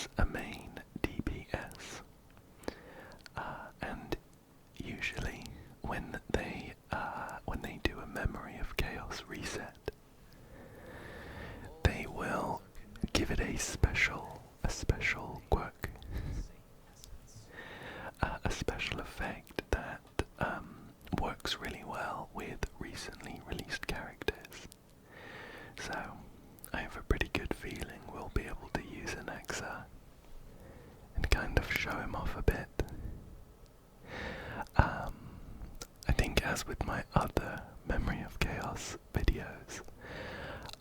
is a main DPS, and usually when they do a Memory of Chaos reset, they will give it a special quirk, a special effect that works really well with recently released characters. So I have a pretty good feeling we'll be able to use Anaxa and kind of show him off a bit. I think, as with my other Memory of Chaos videos,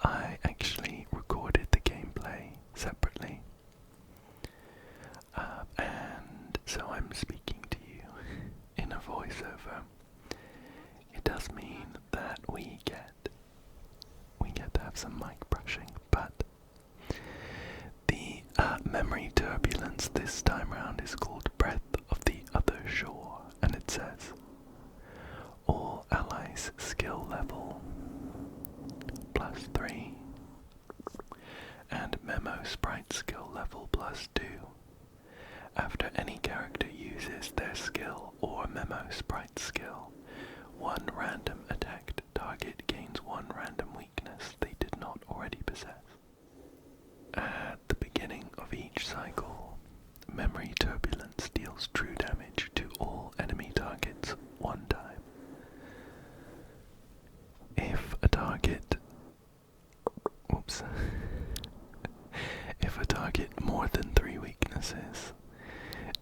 I actually recorded the gameplay separately, and so I'm speaking to you in a voiceover. It does mean that we get to have some mic brushing, but the memory turbulence this time round is called Breath of the Other Shore, and it says all allies skill level +3 and memo sprite skill level +2 after any character uses their skill or memo sprite skill. One random attacked target gains one random weakness they did not already possess. At the beginning of each cycle, memory turbulence deals true damage to all enemy targets one time. If a target more than 3 weaknesses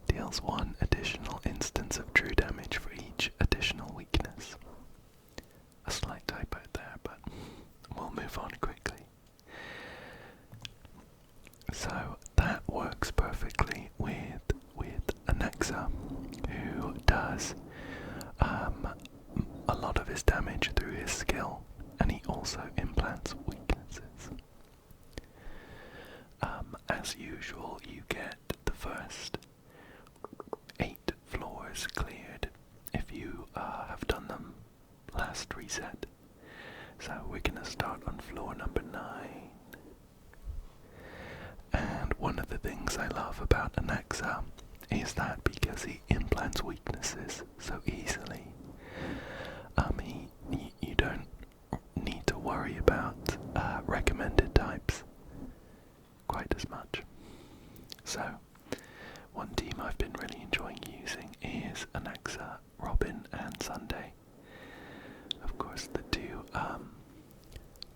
deals one additional instance of true damage for each additional weakness. A slight typo there, but we'll move on quickly. So that works perfectly with Anaxa, who does a lot of his damage through his skill, and he also implants weaknesses. As usual, you get the first 8 floors cleared if you have done them last reset. So we're gonna start on floor number 9. And one of the things I love about Anaxa is that because he implants weaknesses so easily, you don't need to worry about recommended types quite as much. So one team I've been really enjoying using is Anaxa, Robin and Sunday. Of course, the two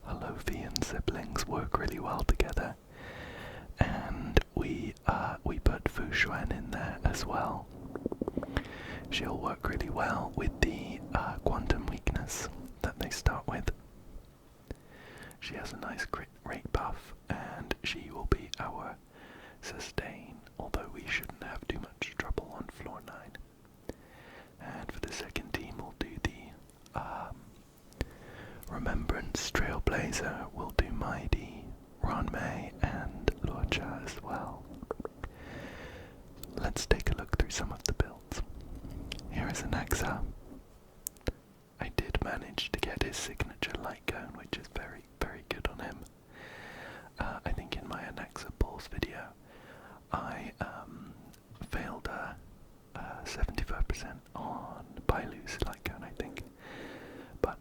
Alofian siblings work really well together, and we put Fu Xuan in there as well. She'll work really well with the quantum weakness that they start with. She has a nice crit rate buff, and she will be our sustain, although we shouldn't have too much trouble on floor 9. And for the second team, we'll do the Remembrance Trailblazer. We'll do Mighty, Ronmei, and Luocha as well. Let's take a look through some of the builds. Here is Anaxa. I did manage to get his signature light cone, which is very, very good on him. I think in my Anaxa Pulse video, I failed 75% on Bailu's light cone, I think. But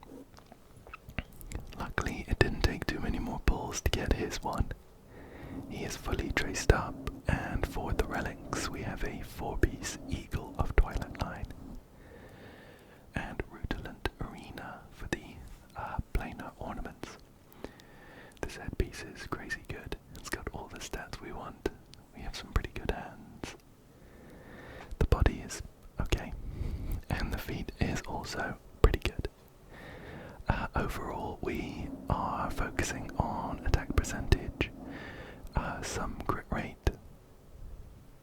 luckily, it didn't take too many more pulls to get his one. He is fully traced up, and for the relics, we have a 4-piece Eagle of Twilight Line and Rutilant Arena for the planar ornaments. This headpiece is crazy good. It's got all the stats we want. We have some pretty good hands. The body is okay, and the feet is also pretty good. Overall, we are focusing on attack percentage, some crit rate,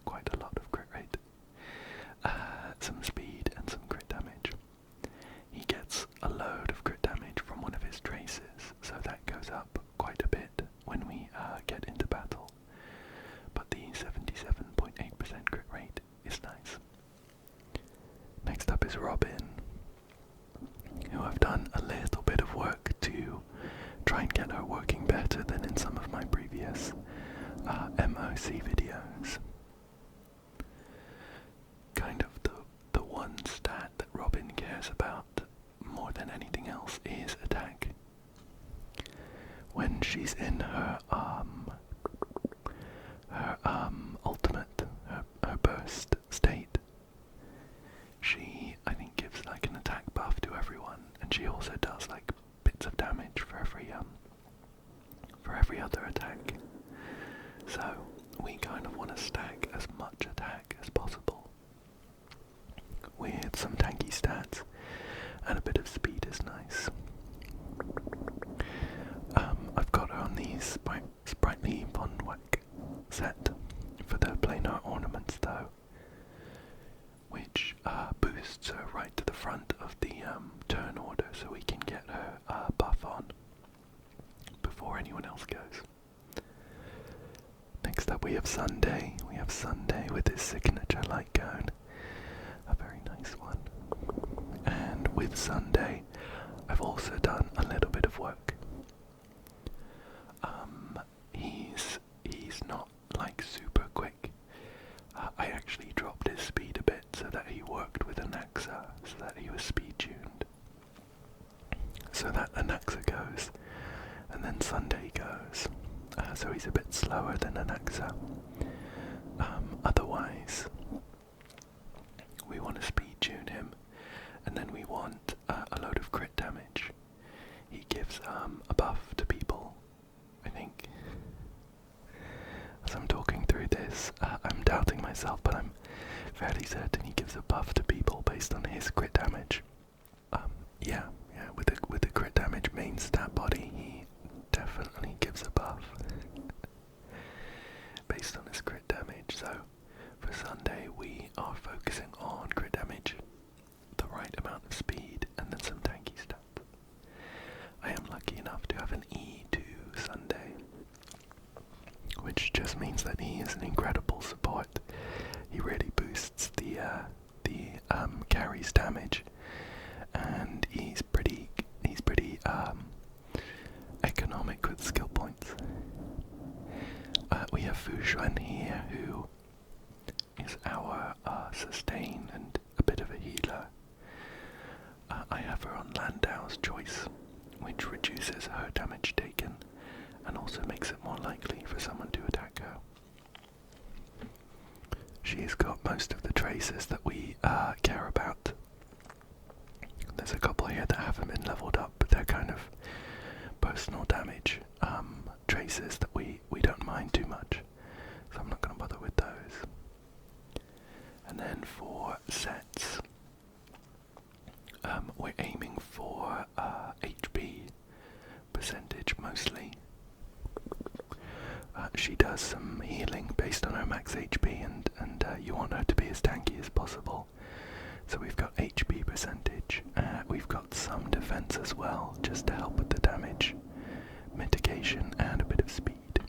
quite a lot of crit rate, MoC videos. Kind of the one stat that Robin cares about more than anything else is attack. When she's in her ultimate, her burst state, she, I think, gives like an attack buff to everyone, and she also does like bits of damage for every other attack. So we kind of want to stack as much attack as possible with some tanky stats, and a bit of speed is nice. I've got her on the sprightly Pondwack set for the planar ornaments though, which boosts her right to the front of the turn order so we can get her buff on before anyone else goes. Next up we have Sunday. We have Sunday with his signature light cone. A very nice one. And with Sunday, I've also done a little bit of work. He's not like super quick. I actually dropped his speed a bit so that he worked with Anaxa, so that he was speed tuned. So that Anaxa goes, and then Sunday goes. So he's a bit slower than Anaxa. Otherwise, we want to speed tune him, and then we want a load of crit damage. He gives a buff to people, I think. As I'm talking through this, I'm doubting myself, but I'm fairly certain he gives a buff to people based on his crit damage. Yeah, with the crit damage main stat body, he definitely gives a buff based on his crit damage. So for Sunday we are focusing on crit damage, the right amount of speed, and then some tanky stats. I am lucky enough to have an E2 Sunday, which just means that he is an incredible support. He really boosts the carry's damage, and he's pretty economic with skill points. We have Fushuan here, who is our sustain and a bit of a healer. I have her on Landau's choice, which reduces her damage taken and also makes it more likely for someone to attack her. She's got most of the traces that we care about. There's a couple here that haven't been leveled up, but they're kind of personal damage traces that we don't mind too much, so I'm not going to bother with those. And then for sets, we're aiming for HP percentage mostly. She does some healing based on her max HP, and you want her to be as tanky as possible. So we've got HP percentage, we've got some defense as well, just to help with the damage mitigation and a bit of speed.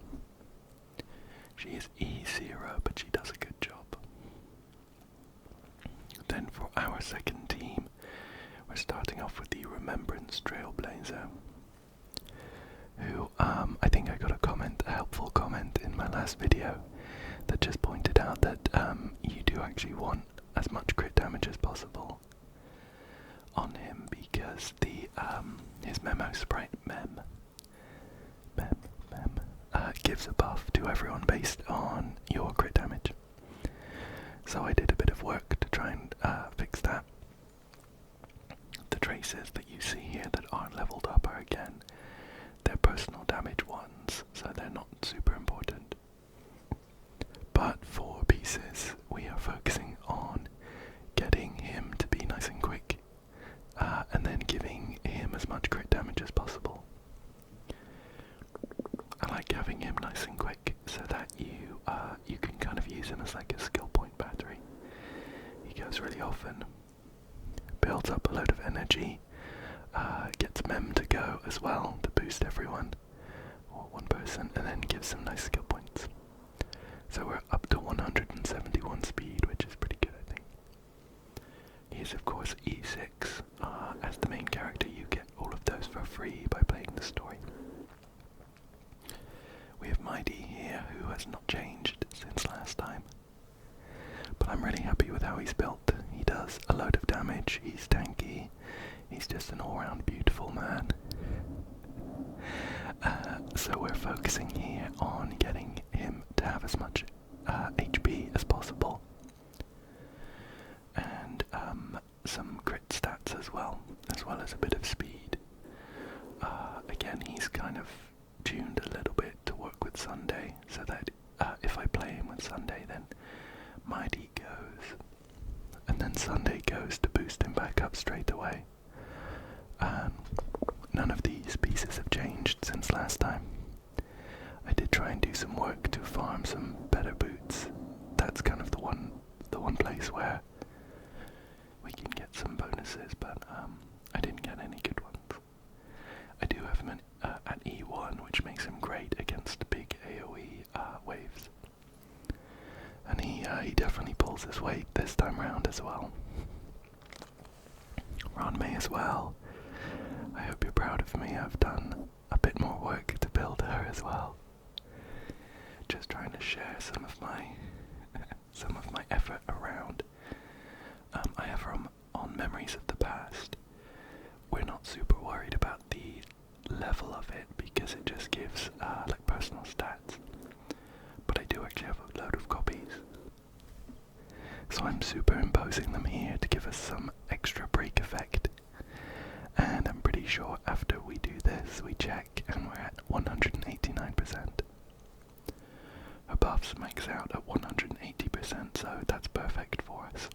She is E0, but she does a good job. Then for our second team, we're starting off with the Remembrance Trailblazer, who I think I got a helpful comment in my last video that just pointed out that you do actually want as much crit damage as possible on him, because the his memo sprite mem gives a buff to everyone based on your crit damage. So I did a bit of work to try and fix that. The traces that you see here that aren't leveled up are, again, they're personal damage ones, so they're not super important. But for pieces, we are focusing on getting him to be nice and quick, and then giving him as much crit damage as possible. I like having him nice and quick so that you can kind of use him as like a skill point battery. He goes really often, builds up a load of energy, gets Mem to go as well to boost everyone, or one person, and then gives some nice skill points. So we're up to 171 speed, which is pretty good, I think. He is of course E6. As the main character, you get all of those for free by playing the story. We have Mighty here, who has not changed since last time. But I'm really happy with how he's built. He does a load of damage, he's tanky, he's just an all-round beautiful man. So we're focusing here on getting him to have as much HP as possible. And some crit stats as well as a bit of speed. Again, he's kind of tuned a little bit to work with Sunday, so that if I play him with Sunday, then Mighty goes, and then Sunday goes to boost him back up straight away. None of these pieces have changed since last time. I did try and do some work to farm some better boots. That's kind of the one place where we can get some bonuses, but I didn't get any good ones. I do have him at E1, which makes him great against big AoE waves. And he definitely pulls his weight this time round as well. Ron May as well. I hope you're proud of me. I've done a bit more work to build her as well. Just trying to share some of my effort around. I have her on Memories of the Past. We're not super worried about the level of it because it just gives like personal stats. But I do actually have a load of copies. So I'm superimposing them here to give us some extra break effect. And I'm pretty sure after we do this, we check and we're at 189%. Her buffs max out at 180%, so that's perfect for us.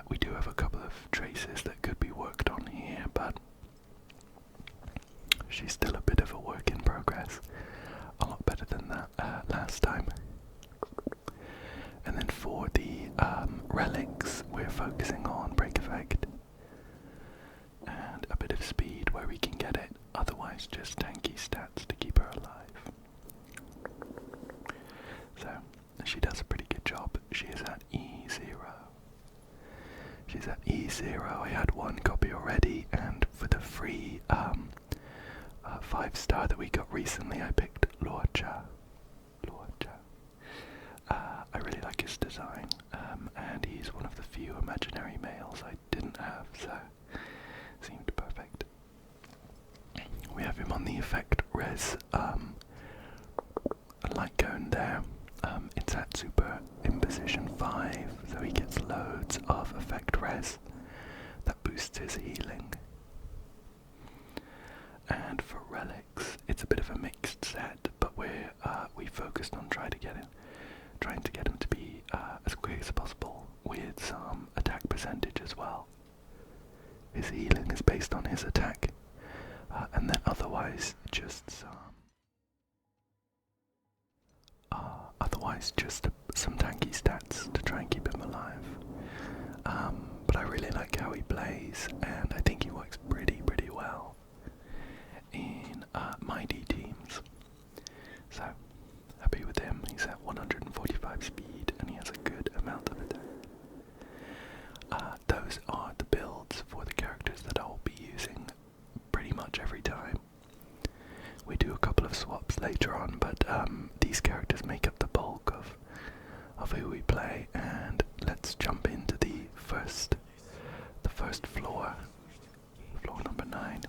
We do have a couple of traces that could be worked on here, but she's still a bit of a work in progress. A lot better than that last time. And then for the relics, we're focusing on break effect and a bit of speed where we can get it, otherwise just tanky stats to keep her alive. So, she does a pretty good job. She is at E0. She's at E0. I had one copy already, and for the free 5-star that we got recently, I picked Luocha. I really like his design, and he's one of the few imaginary males I didn't have, so seemed perfect. We have him on the effect res light cone there. It's at super imposition 5, so he gets loads of effect res that boosts his healing. And for relics, it's a bit of a mixed set, but we focused on trying to get him to be as quick as possible with some attack percentage as well. His healing is based on his attack, and then otherwise just some tanky stats to try and keep him alive. But I really like how he plays, and I think he works pretty well in mighty teams. So happy with him. He's at 145 speed, and he has a good amount of attack. Those are the builds for the characters that I'll be using pretty much every time. We do a couple of swaps later on, but these characters make up the bulk of who we play. And let's jump into the first floor number 9.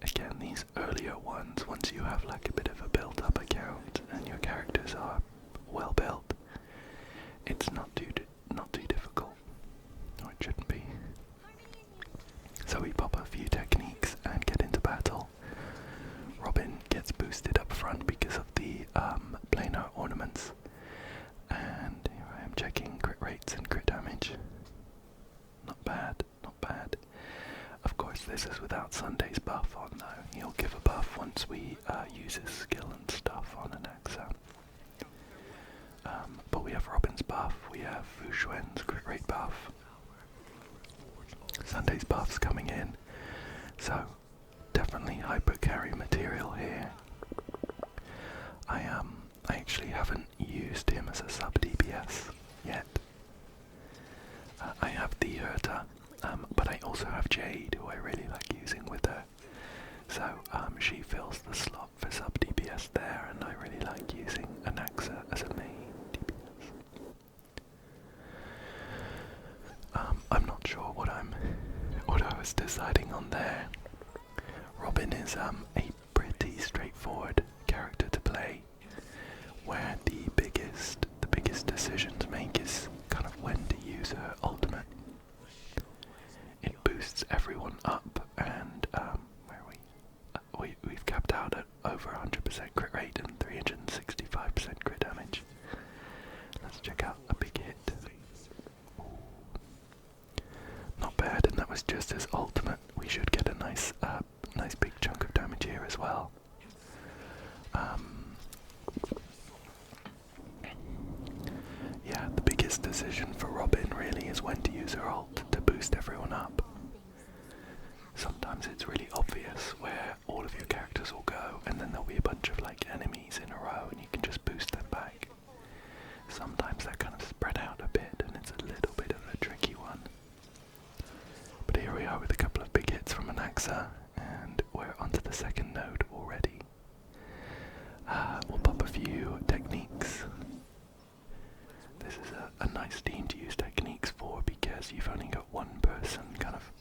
Again, these earlier ones, once you have like a bit of a built-up account and your characters are well built, it's not too difficult, or it shouldn't be. So we pop a few techniques and get into battle. Robin gets boosted up front because of the planar ornaments, and here I am checking crit rates and crit damage. Not bad. Of course, this is without Sunday's buff on though. He'll give a buff once we use his skill and stuff on Anaxa. But we have Robin's buff, we have Fu Xuan's crit rate buff. Sunday's buff's coming in, so definitely hyper carry material here. I actually haven't used him as a sub DPS yet. I have the Herta, but I also have Jade, who I really like using with her. So she fills the slot for sub DPS there, and I really going on there. Robin is a pretty straightforward character to play, where the biggest decision to make is kind of when to use her ultimate. It boosts everyone up, and where are we? We've capped out at over 100% crit rate and 365% crit damage. Let's check out a big hit. Ooh. Not bad, and that was just his ultimate. We should get a nice big chunk of damage here as well. Yeah, the biggest decision for Robin really is when to use her ult to boost everyone up. Sometimes it's really obvious where all of your characters will go, and then there'll be a bunch of like enemies in a row and you can just boost them back. Sometimes they're kind of spread out a bit and it's a little bit of a tricky one. But here we are with a couple of big hits from Anaxa, and we're onto the second node already. We'll pop a few techniques. This is a nice team to use techniques for because you've only got one person kind of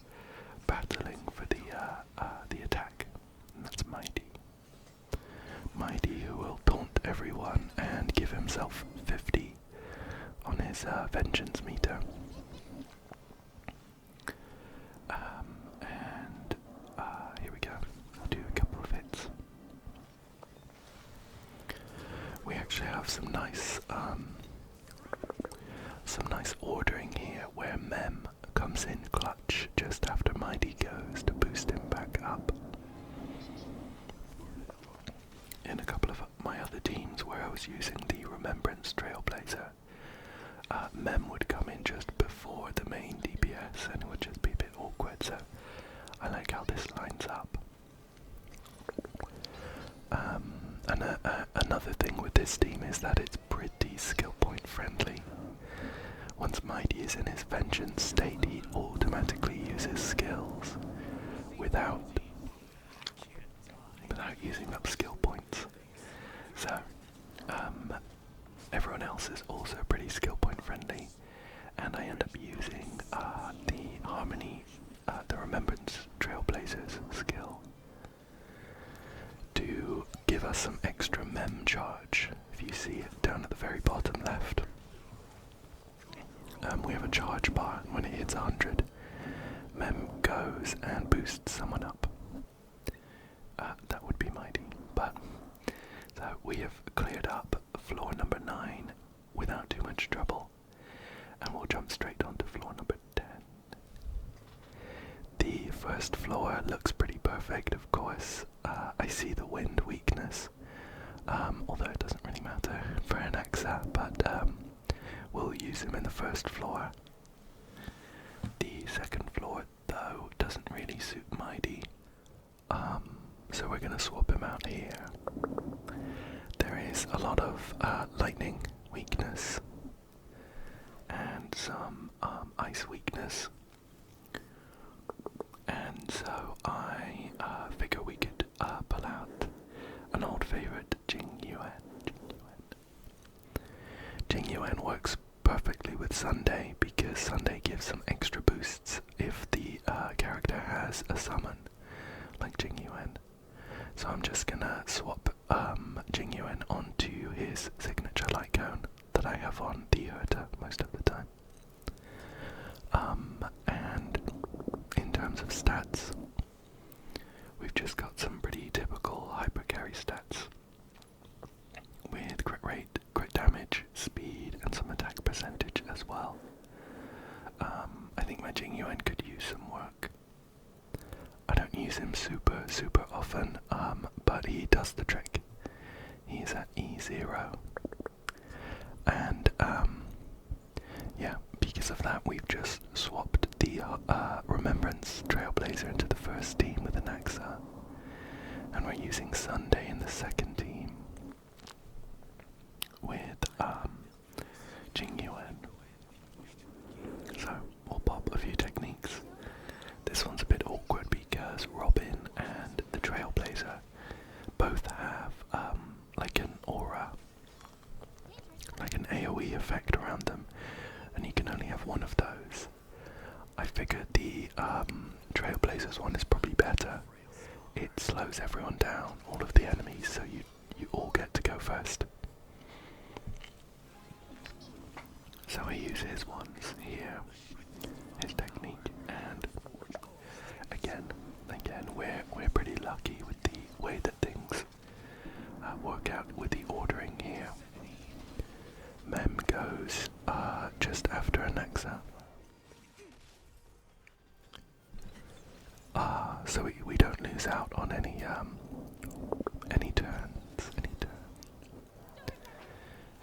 battling for the attack, and that's Mighty. Mighty, who will taunt everyone and give himself 50 on his vengeance meter. Here we go. I'll do a couple of hits. We actually have some nice ordering here where Mem comes in clutch just after Mighty goes to boost him back up. In a couple of my other teams where I was using the Remembrance Trailblazer, Mem would come in just before the main DPS and it would just be a bit awkward, so I like how this lines up. And another thing with this team is that it's pretty skill point friendly. Once Mighty is in his vengeance state, he automatically uses skills without using up skill points. So everyone else is also pretty skill point friendly, and I end up using the Harmony, the Remembrance Trailblazers skill to give us some extra mem charge. If you see it down at the very bottom left, we have a charge bar, and when it hits 100, mem goes and boosts someone up. That would be Mighty. But so we have cleared up floor number 9 without too much trouble, and we'll jump straight onto floor number 10. The first floor looks pretty perfect, of course. I see the wind weakness, although it doesn't really matter for Anaxa, but we'll use him in the first floor. The second floor, though, doesn't really suit Mighty, so we're going to swap him out here. There is a lot of lightning weakness and some ice weakness, and so I figure we could pull out an old favorite, Jing Yuan. Jing Yuan works perfectly with Sunday because Sunday gives some extra boosts if the character has a summon, like Jing Yuan. So I'm just gonna swap Jing Yuan onto his signature light cone that I have on the Herta most of the time. And in terms of stats, we've just got some pretty typical hyper carry stats with crit rate, crit damage, speed, and some attack percentage as well. I think my Jing Yuan could use some work. I don't use him super often, but he does the trick. He's at E0. And yeah, because of that we've just swapped the Remembrance Trailblazer into the first team with Anaxa, and we're using Sunday in the second team with Jing Yuan. So we'll pop a few techniques. This one's a bit awkward because Robin and the Trailblazer both have like an aura, like an AoE effect around them, and you can only have one of those. I figured the Trailblazers one is better. It slows everyone down, all of the enemies, so you all get to go first. So I use his ones here, his technique, and again, we're pretty lucky with the way that things work out with the ordering here. Mem goes just after Anaxa. So we don't lose out on any turns.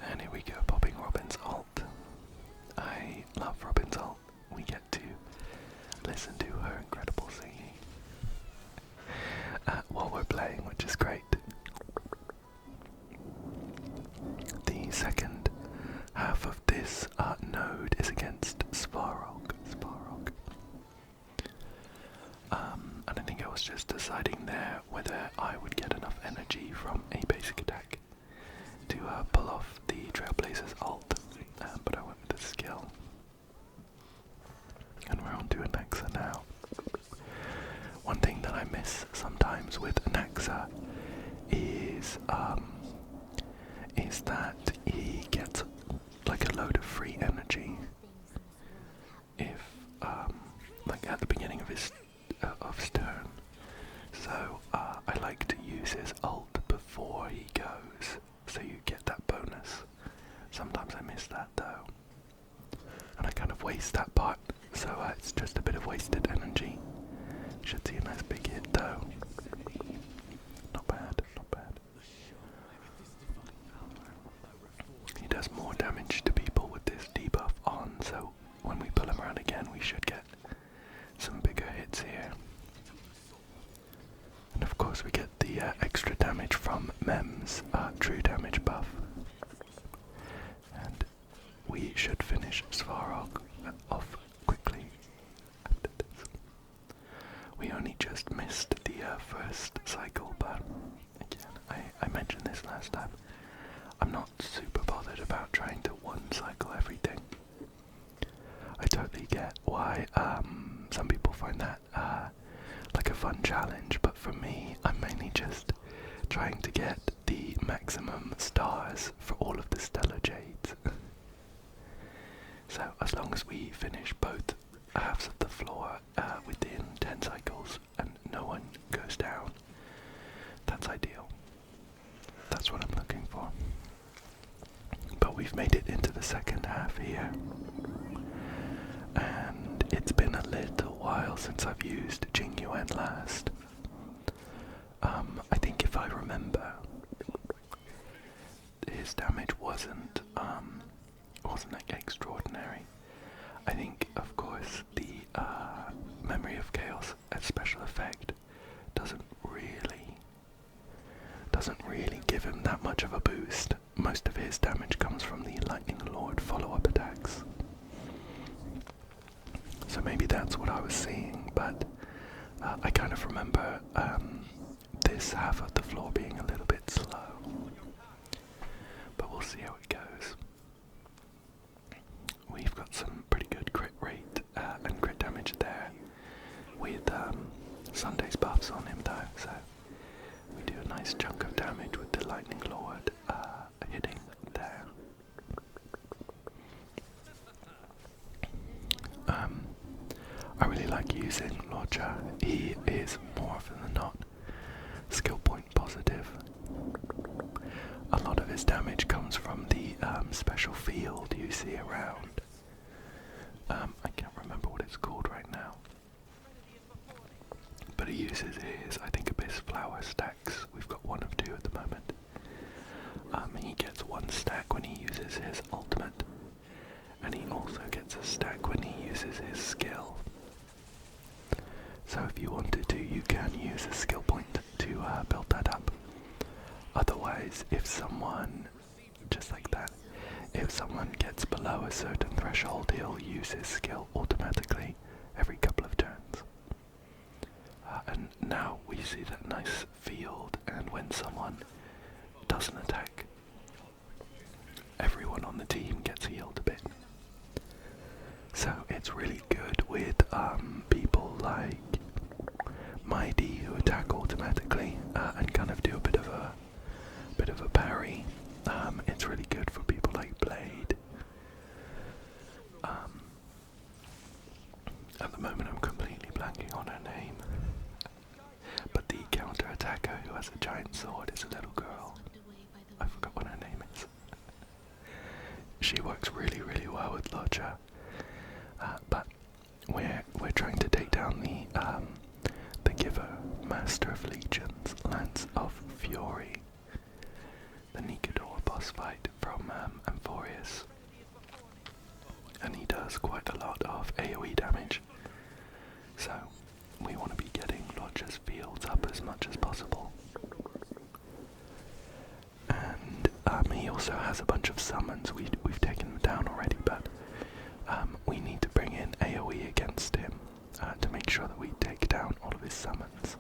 And here we go, popping Robin's ult. I love Robin's ult. We get to listen to her incredible singing while we're playing, which is great. The second half of this node is against Svarog. And I think I was just deciding there whether I would get enough energy from a basic attack to pull off the Trailblazer's ult, but I went with the skill. And we're on to Anaxa now. One thing that I miss sometimes with Anaxa is that he gets like a load of free energy if like at the beginning of his turn. So I like to use his ult before he goes, so you get that bonus. Sometimes I miss that though, and I kind of waste that part, so it's just a bit of wasted energy. Should see a nice big hit though. Not bad. He does more damage to people with this debuff on, so when we pull him around again we should get some bigger hits here. And of course we get the extra damage from Mem's true damage buff. And we should finish Svarog off quickly after this. We only just missed the first cycle, but again, I mentioned this last time. I'm not super bothered about trying to one-cycle everything. I totally get why some people find that like a fun challenge, but for me, I'm mainly just trying to get the maximum stars for all of the Stellar Jades. So as long as we finish both halves of the floor within 10 cycles and no one goes down, that's ideal. That's what I'm looking for. But we've made it into the second half here, and it's been a little while since I've used Jing Yuan last. I think if I remember, his damage wasn't like extraordinary. I think, of course, the Memory of Chaos as special effect doesn't really give him that much of a boost. Most of his damage comes from the Lightning Lord follow-up attacks. So maybe that's what I was seeing, but I kind of remember this half of the floor being a little bit slow. But we'll see how it goes. We've got some pretty good crit rate and crit damage there with Sunday's buffs on him though, so we do a nice chunk of damage with the Lightning Lord hitting there. I really like using Lorcha. He is more often than not skill point positive. A lot of his damage comes from the special field you see around. I can't remember what it's called right now. But he uses his, I think, Abyss Flower stacks. We've got one of two at the moment. He gets one stack when he uses his ultimate, and he also gets a stack when he uses his skill. So if you wanted to, you can use a skill point to build that up. Otherwise, if someone, just like that, if someone gets below a certain threshold, he'll use his skill automatically every couple of turns. And now we see that nice field, and when someone does an attack, everyone on the team gets healed a bit. So it's really good with people like my She works really, really well with Lodger. But we're trying to take down the Giver, Master of Legions, Lance of Fury, the Nikador boss fight from Amphorius. And he does quite a lot of AoE damage, so we want to be getting Lodger's fields up as much as possible. And he also has a bunch of summons. We've taken them down already, but we need to bring in AoE against him to make sure that we take down all of his summons.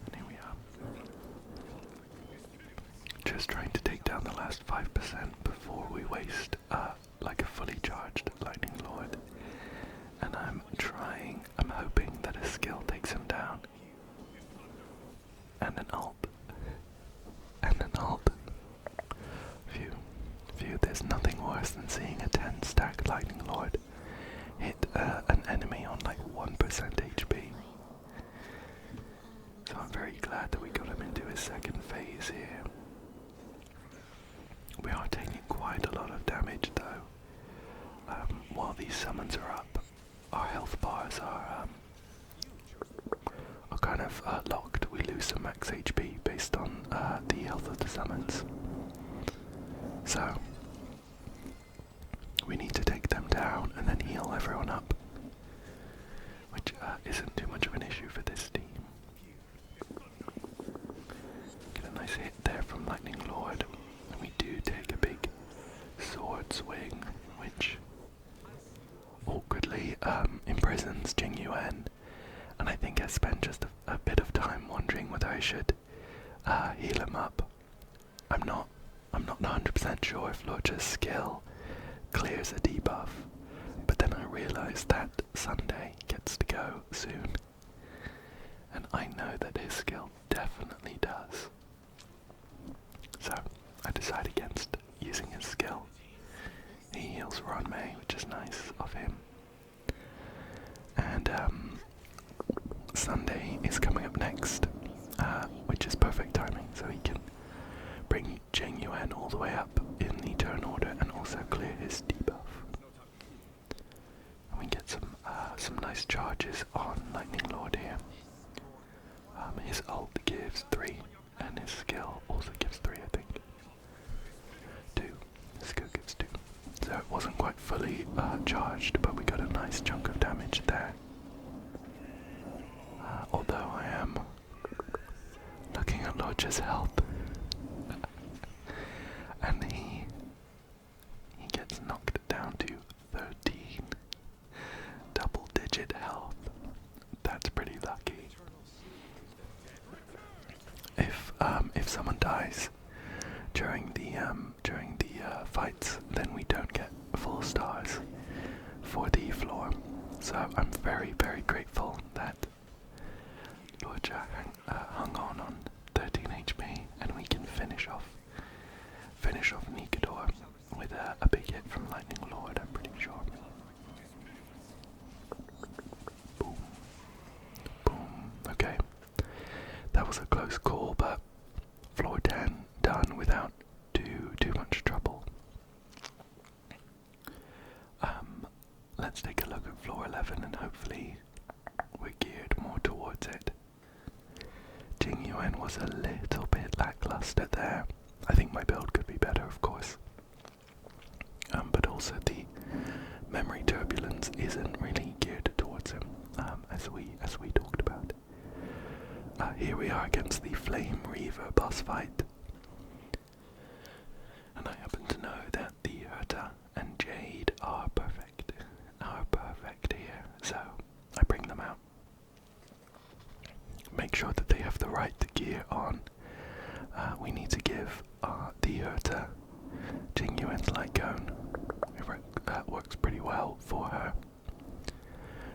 And here we are. Just trying to take down the last 5% before we waste like a fully charged Lightning Lord. And I'm hoping that a skill takes him down. And an ult. And an ult. Phew, there's nothing worse than seeing a 10-stack Lightning Lord hit an enemy on like 1% HP. So I'm very glad that we got him into his second phase here. We are taking quite a lot of damage though. While these summons are up, our health bars are kind of locked. We lose some max HP based on the health of the summons. So we need to take them down and then heal everyone up, which isn't too much of an issue for this team. Get a nice hit there from Lightning Lord, and we do take a big sword swing, which awkwardly imprisons Jing Yuan, and I think I spent just a bit of time wondering whether I should heal him up. I'm not 100% sure if Lodger's skill clears a debuff, but then I realised that Sunday gets to go soon, and I know that his skill definitely does. So I decide against using his skill. He heals Ronmei, which is nice of him. And Sunday is coming up next, which is perfect timing, so he can bring Jing Yuan all the way up in the turn order and also clear his debuff. And we get some nice charges on Lightning Lord here. His ult gives 3, and his skill also gives 3, I think. 2. His skill gives 2. So it wasn't quite fully charged, but we got a nice chunk of damage there. Although I am looking at Lodger's health, and he gets knocked down to 13. Double-digit health. That's pretty lucky. If someone dies during the fights, then we don't get full stars for the floor. So I'm very, very grateful that Lodger hung on 13 HP, and we can finish off Nikador with a big hit from Lightning Lord, I'm pretty sure. Boom. Boom. Okay. That was a close call, but floor 10 done without too much trouble. Let's take a look at floor 11 and hopefully we're geared more towards it. Jing Yuan was a little bit lackluster there. I think my build could be better, of course. But also the memory turbulence isn't really geared towards him, as we talked about. Here we are against the Flame Reaver boss fight. And I happen to know that the Herta and Jade are perfect here, so I bring them out. Make sure that they have the right gear on. We need to give the Herta Jing Yuan's light cone. It works pretty well for her,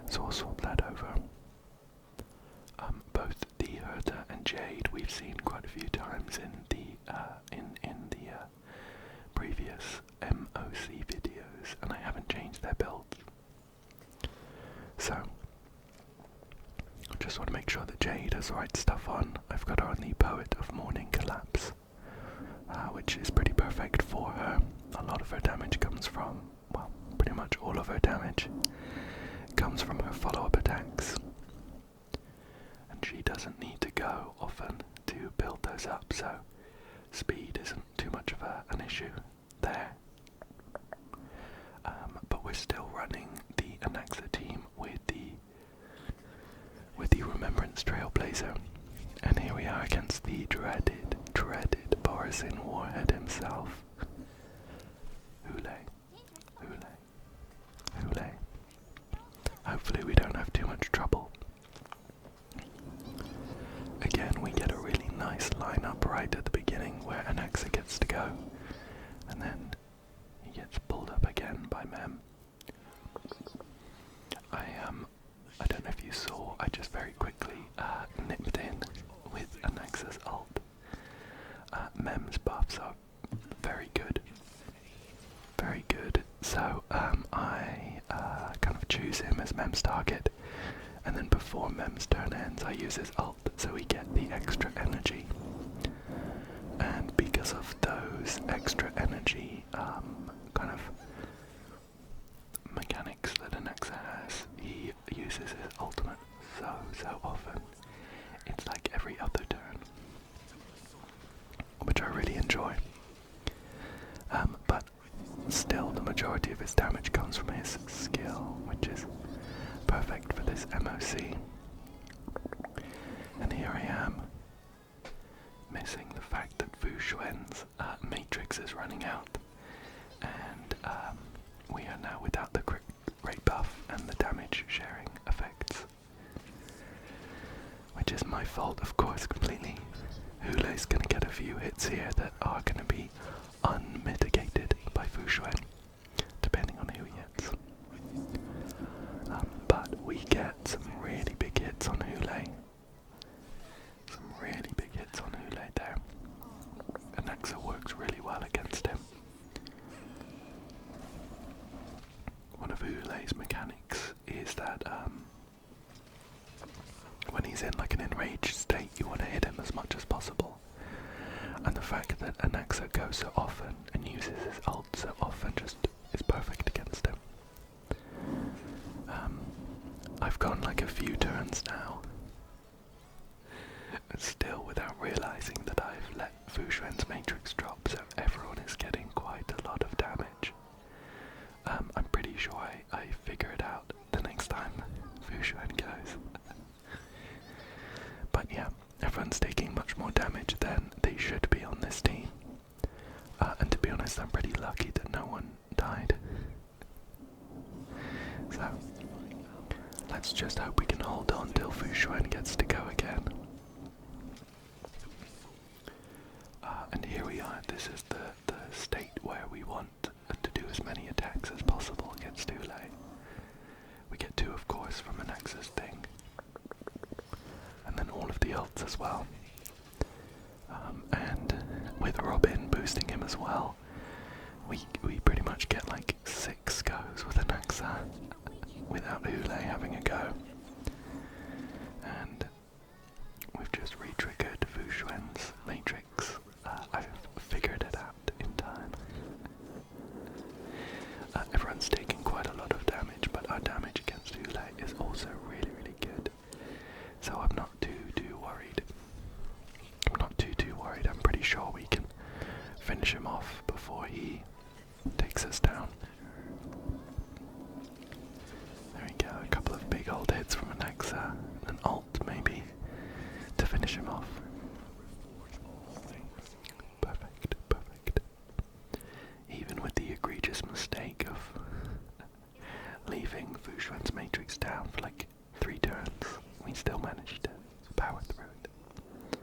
so we'll swap that over. Both the Herta and Jade we've seen quite a few times in the previous MoC videos, and I haven't changed their builds. So I just want to make sure that Jade has the right stuff on. I've got her on the Poet of Morning Collapse, which is pretty perfect issue there. But we're still running the Anaxa team with the Remembrance Trailblazer. And here we are against the dreaded Borisyn Warhead himself. Hule. Hopefully we don't have too much trouble. Again, we get a really nice lineup right at the beginning where Anaxa gets to go. And then he gets pulled up again by Mem. I don't know if you saw, I just very quickly nipped in with Anaxa's ult. Mem's buffs are very good. Very good. So I kind of choose him as Mem's target. And then before Mem's turn ends, I use his ult so we get the extra energy. And because of those extra energy kind of mechanics that Anaxa has, he uses his ultimate so often. It's like every other turn, which I really enjoy. But still, the majority of his damage comes from his skill, which is perfect for this MoC. And here I am, missing the fact that Fu Xuan's matrix is running out, and we are now without the crit rate buff and the damage sharing effects, which is my fault, of course, completely. Hule's going to get a few hits here that are going to be unmitigated by Fu Xuan, depending on who he hits. But we get some really big hits on Hule. Some really big hits on Hule there. Anaxa works really well against him. One of Hule's mechanics is that when he's in like an enraged state, you want to hit him as much as possible. And the fact that Anaxa goes so often and uses his ult so often just is perfect against him. I've gone like a few turns now, still without realizing that I've let Fu Xuan's matrix drop, so everyone is getting quite a lot of damage. I'm pretty sure I figure it out the next time Fu Xuan goes. But yeah, everyone's taking much more damage than they should be on this team. And to be honest, I'm pretty lucky that no one died. So, let's just hope we can hold on till Fu Xuan gets to go again. And here we are. This is the state where we want to do as many attacks as possible against Hule. We get 2, of course, from Anaxa's thing. And then all of the ults as well. And with Robin boosting him as well, we pretty much get like 6 goes with Anaxa without Hule having a go. And we've just re-triggered Fu Xuan's matrix. I've figured it out in time. Everyone's taking quite a lot of damage, but our damage against Hule is also really, really good. So I'm not too worried. I'm pretty sure we can finish him off before he takes us down. There we go, a couple of big old hits from Anaxa, an ult maybe, to finish him off. Perfect. Even with the egregious mistake of leaving Fu Xuan's matrix down for like 3 turns, we still managed to power through it.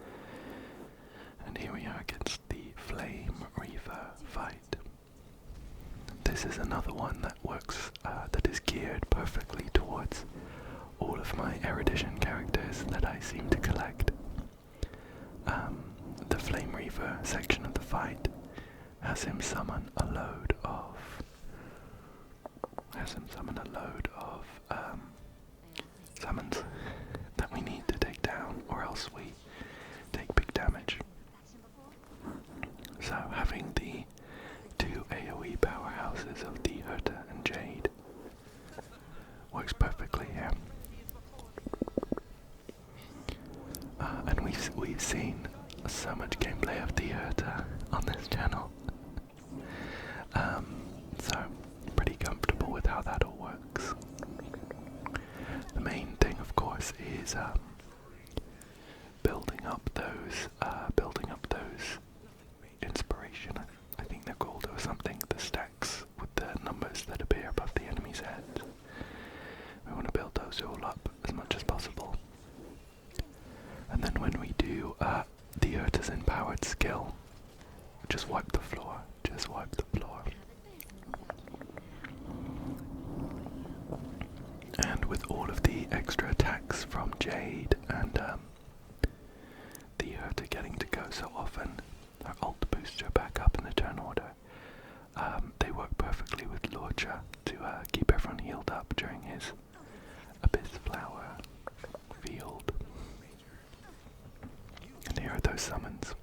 And here we are against the Flame Reaver fight. This is another one that works, that is geared perfectly towards all of my erudition characters that I seem to collect. The Flame Reaver section of the fight has him summon a load of summons that we need to take down, or else we take big damage. So having the 2 AoE powerhouses of the Herta and Jade works perfectly here. And we've seen so much gameplay of the Herta on this channel. just wipe the floor. Just wipe the floor. And with all of the extra attacks from Jade and the Herta getting to go so often, her ult boosts her back up in the turn order. They work perfectly with Lorcha to keep everyone healed up during his Abyss Flower field. And here are those summons.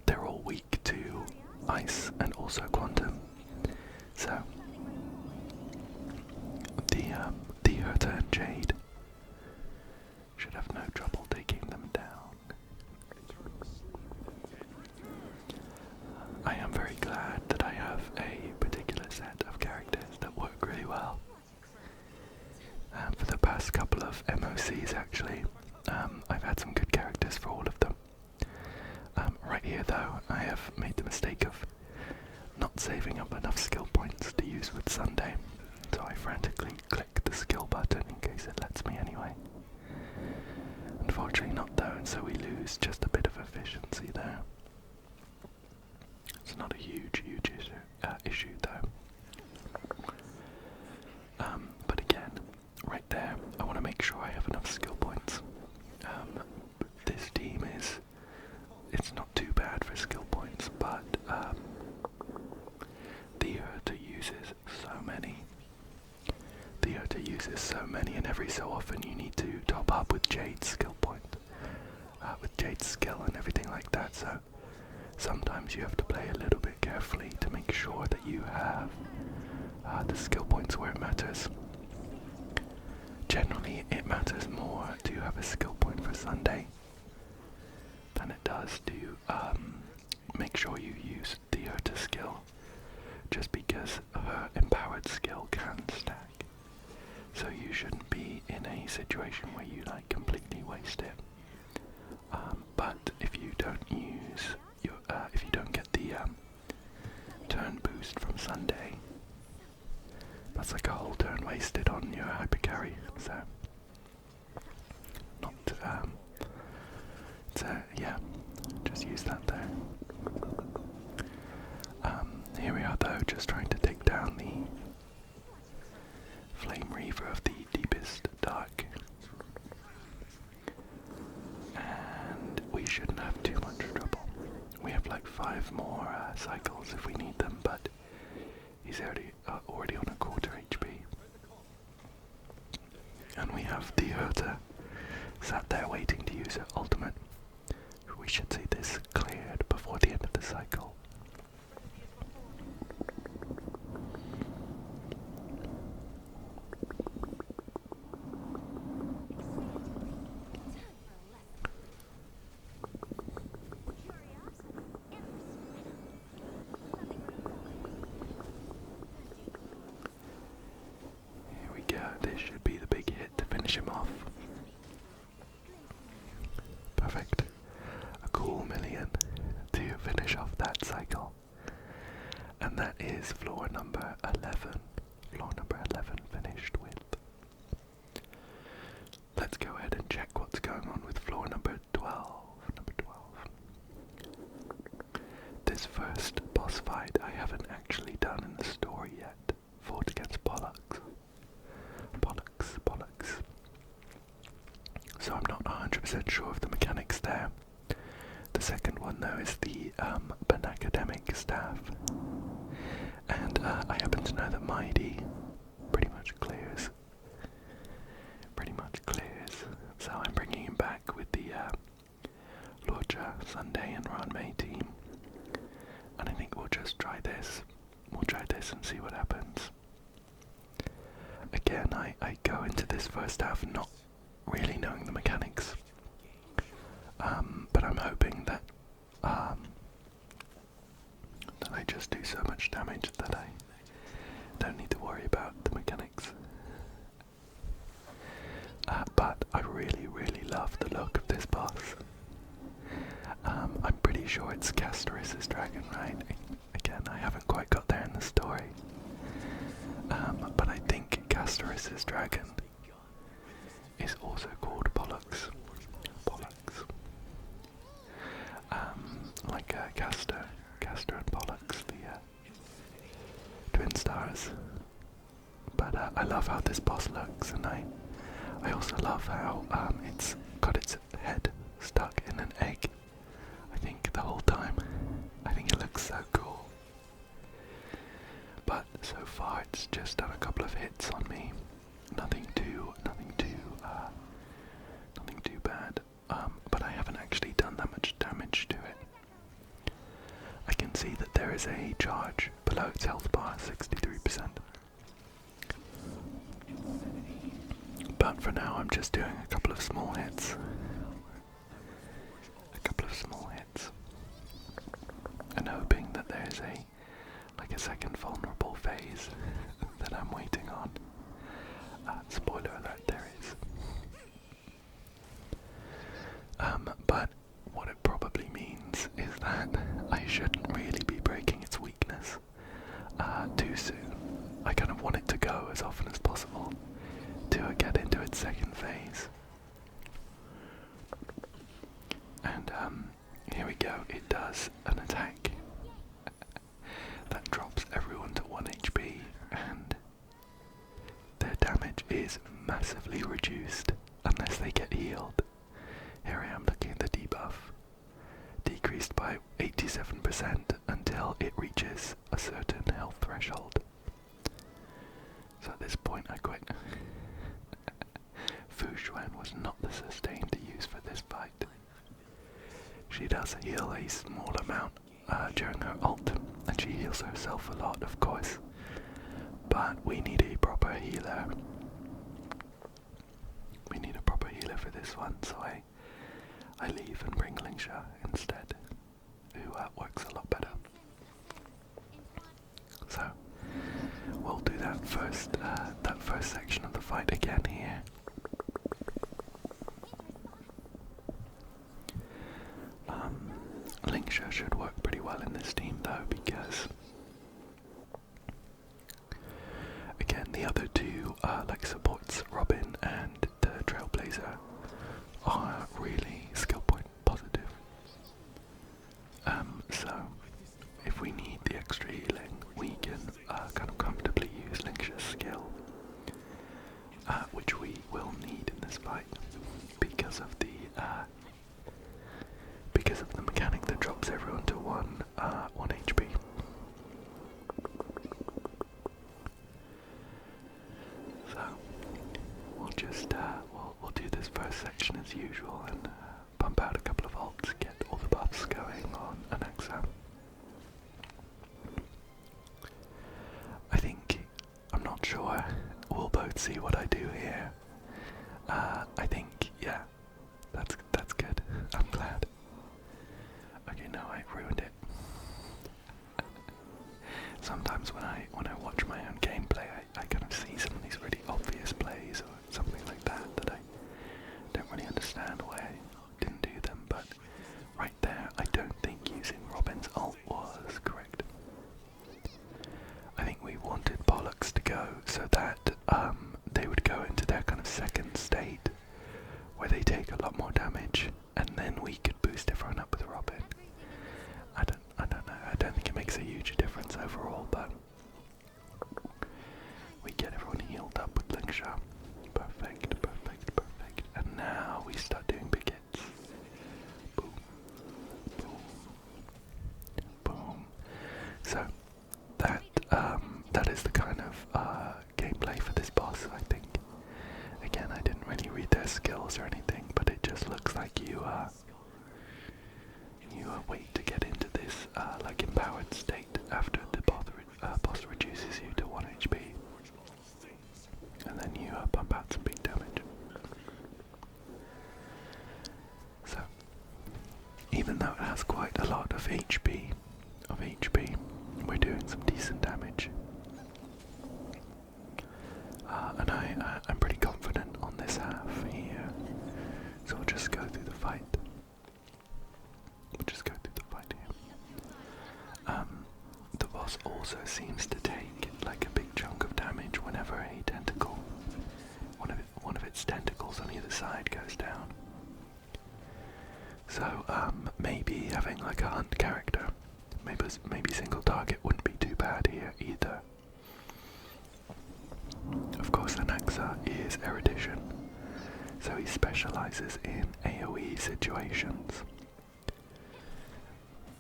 They're all weak to Ice and also Quantum. So the Herta and Jade should have no trouble taking them down. I am very glad that I have a particular set of characters that work really well. For the past couple of MoCs actually, I've had some good characters for all of them. Right here though, I have made the mistake of not saving up enough skill points to use with Sunday, so I frantically click the skill button in case it lets me anyway. Unfortunately not though, and so we lose just a bit of efficiency there. It's not a huge issue though. But again, right there, I want to make sure I have enough skill points. This team it's not too bad for skill points, but the Herta uses so many. The Herta uses so many, and every so often you need to top up with Jade's skill point, with Jade's skill and everything like that. So sometimes you have to play a little bit carefully to make sure that you have the skill points where it matters. Generally, it matters more to have a skill point for Sunday than it does to make sure you use the Herta skill, just because her empowered skill can stack. So you shouldn't be in a situation where you like completely waste it. But if you don't use your, if you don't get the turn boost from Sunday, that's like a whole turn wasted on your hyper carry. So not yeah, just use that there. Here we are though, just trying to take down the Flame Reaver of the deepest dark. And we shouldn't have too much trouble. We have like 5 more cycles if we need them, but he's already on a quarter HP. And we have the Herta sat there waiting to use her ultimate. We should see this cleared before the end of the cycle. Here we go, this should be the big hit to finish him off. Perfect. A cool million to finish off that cycle. And that is floor number 11. Floor number 11 finished with. Let's go ahead and check what's going on with floor number 12. Number 12. This first boss fight I haven't actually done in the story yet. Fought against Pollux. So I'm not 100% sure of the mechanics there. The second one though is the Banacademic staff. And I happen to know that Mighty pretty much clears. So I'm bringing him back with the Lorcha, Sunday and Ron May team. And I think we'll just try this. We'll try this and see what happens. Again, I go into this first half not really knowing the mechanics. But I'm hoping that I just do so much damage that I don't need to worry about the mechanics. But I really love the look of this boss. I'm pretty sure it's Castoris's dragon, right? Again, I haven't quite got there in the story. But I think Castoris's dragon is also called Pollux. Like Castor and Pollux, the twin stars. But I love how this boss looks, and I also love how it's got its head stuck in an egg. I think the whole time. I think it looks so cool. But so far it's just done a couple of hits on me. Nothing too bad. But I haven't actually done that much damage to it. I can see that there is a charge below its health bar, 63%. But for now I'm just doing a couple of small hits. And hoping that there's a second vulnerable phase that I'm waiting on. Spoiler alert, there is. But what it probably means is that I shouldn't really be breaking its weakness too soon. I kind of want it to go as often as possible to get into its second phase. And here we go, it does an attack that drops everyone to 1 HP, and their damage is massively reduced unless they get healed. Here I am looking at the debuff. Decreased by 87% until it reaches a certain health threshold. So at this point I quit. Fu Xuan was not the sustain to use for this fight. She does heal a small amount during her ult, and she heals herself a lot, of course. But we need a proper healer. We need a proper healer for this one, so I leave and bring Lingsha instead, who works a lot better. So we'll do that first section of the fight again here. Lingsha should work pretty well in this team though, because again the other two supports, Robin and the Trailblazer, are really skill point positive. So if we need the extra healing, we can kind of comfortably use Lingsha's skill, which we will need in this fight because of the mechanic that drops everyone to 1 HP. So we'll just we'll do this first section as usual and pump out a couple of ults, get all the buffs going on Anaxa. I'm not sure. We'll both see what I do here. I think, yeah, that's good. I'm glad. Okay, no, I ruined it. Sometimes when I watch my own gameplay, I kind of see some of these really obvious plays or something like that I don't really understand why I didn't do them, but right there, I don't think using Robin's ult was correct. I think we wanted Pollux to go so that they would go into their kind of second state where they take a lot more damage, and then we could boost everyone up with Robin. I don't know. I don't think it makes a huge difference overall, but we get everyone healed up with Lingsha. Perfect. And now we start doing big hits. Boom, boom, boom. So that is the kind of gameplay for this boss, I think. Again, I didn't really read their skills or anything, but it just looks like you wait to get into this empowered state after the boss reduces you to 1 HP, and then you pump out some big damage. So even though it has quite a lot of HP, we're doing some decent damage. And I'm pretty confident on this half here, so we'll just go through the fight. The boss also seems to take like a big chunk of damage whenever a tentacle, one of its tentacles on either side goes down. So maybe having like a hunt character suppose maybe single target wouldn't be too bad here either. Of course, Anaxa is erudition, so he specializes in AoE situations.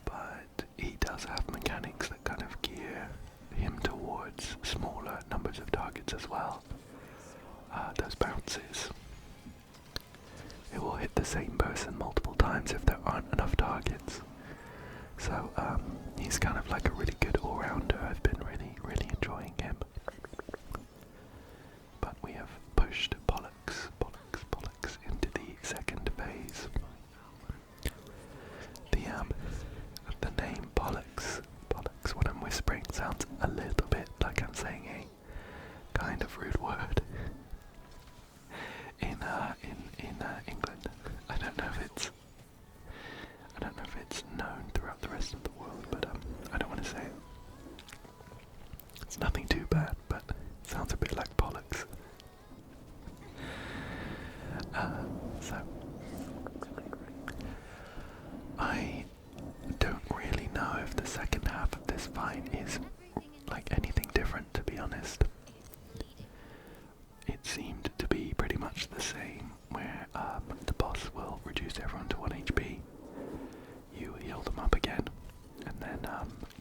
But he does have mechanics that kind of gear him towards smaller numbers of targets as well. Those bounces. It will hit the same person multiple times if there aren't enough targets. So he's kind of like a really good all-rounder. I've been really enjoying him. But we have pushed Pollux into the second phase. The name Pollux, when I'm whispering, sounds a little bit like I'm saying a kind of rude word. In England, I don't know if it's known throughout the rest of the world, but I don't want to say it. It's nothing too bad, but it sounds a bit like Pollux. So I don't really know if the second half of this fight is like anything different, to be honest. It seemed to be pretty much the same, where the boss will reduce everyone to 1 HP. You heal them up again, and then